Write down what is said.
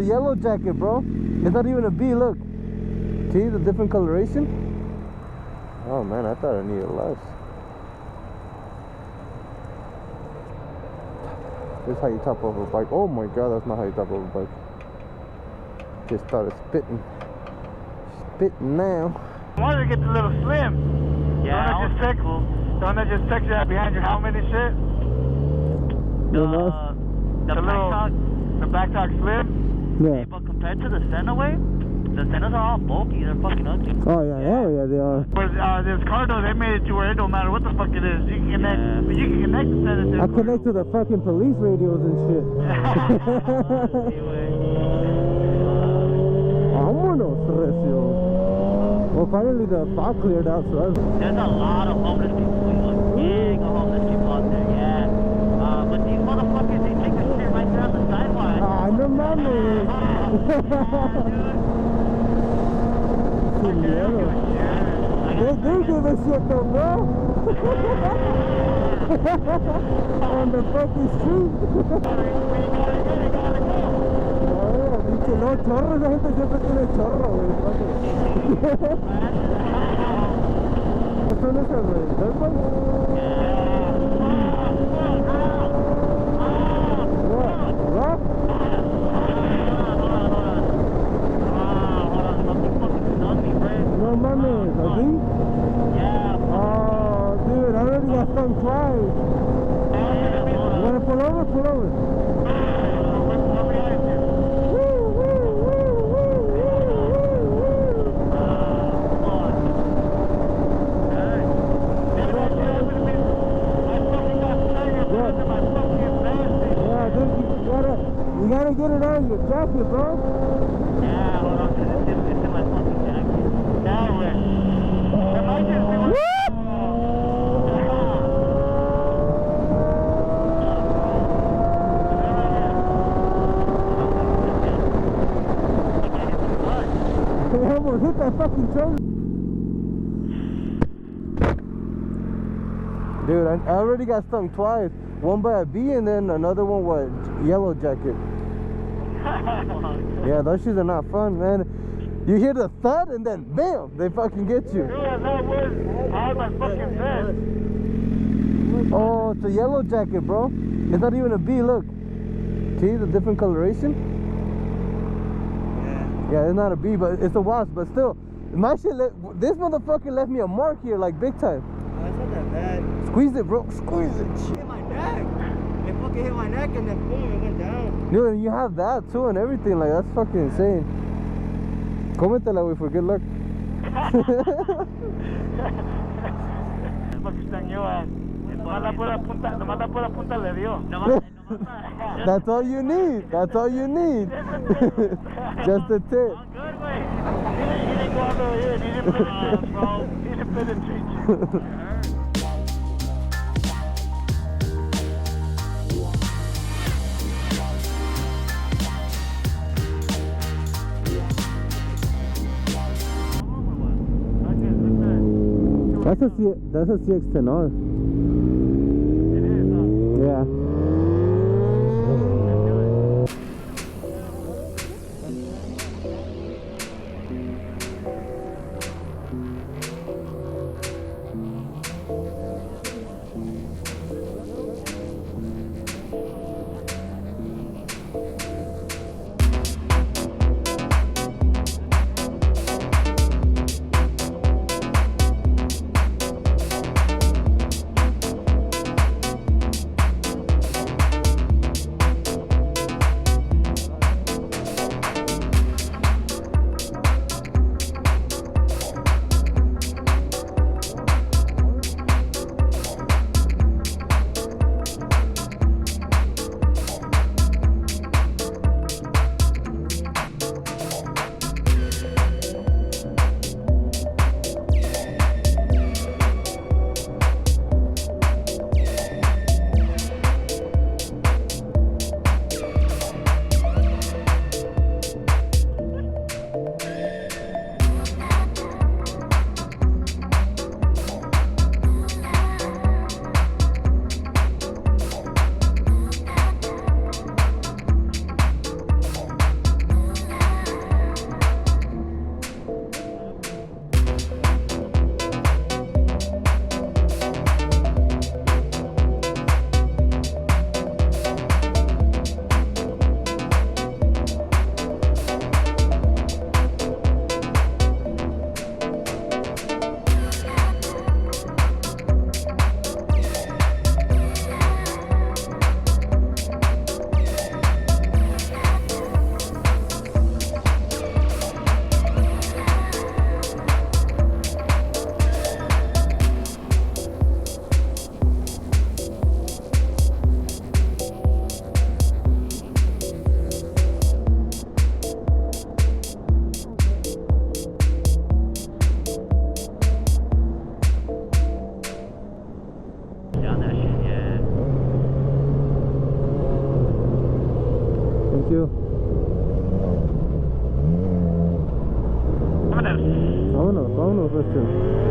a yellow jacket, bro. It's not even a bee, look. See the different coloration? Oh man, I thought I needed less. This is how you top off a bike. Oh my god, that's not how you top off a bike. Just started spitting. Spitting now. I wanted to get the little slim. Yeah, the one that just texted you behind your helmet and shit. The back talk slim. Yeah. Hey, but compared to the Senaway, the Senas are all bulky. They're fucking ugly. Oh yeah, hell yeah, they are. But this car though, they made it to where it don't matter what the fuck it is. You can connect. Yeah. You can connect the Sena to. I connect to the fucking police radios and shit. Vámonos, recio. Well, finally the fog cleared out, so There's a lot of homeless people. A gang of homeless people out there, yeah. But these motherfuckers, they take a shit right there on the sidewalk. ah, no mames. They do give a shit though, bro. On the fucking street. Dice, no, chorro, esa gente siempre tiene chorro, güey. ¿Qué son esas, güey? ¿Dirt Rock? No mames, ¿así? Yeah. Oh, dude, I already got stung twice. You wanna pull over? Pull over. You gotta get it on your jacket, bro. Yeah, hold on. It's in my fucking jacket. Now we're... I almost hit that fucking trailer. Dude, I already got stung twice. One by a bee and then another one was yellow jacket. Yeah, those shoes are not fun, man. You hear the thud and then bam, they fucking get you. Dude, that was on my fucking vest. Oh, it's a yellow jacket, bro. It's not even a bee, look. See the different coloration? Yeah, it's not a bee, but it's a wasp, but still. My shit, this motherfucker left me a mark here, like big time. Oh, it's not that bad. Squeeze it, bro. Squeeze it. It hit my neck. It fucking hit my neck and then boom, it went down. Dude, and you have that too and everything. Like, that's fucking insane. Cómetela, güey, for good luck. Nomás la pura punta le dio. That's all you need. That's all you need. Just a tip. Good, wait. He didn't go all the way in. He didn't penetrate, bro. He didn't penetrate you. That's a CX-10R. It is, huh? Yeah. you. Vámonos. Vámonos, vámonos, Christian.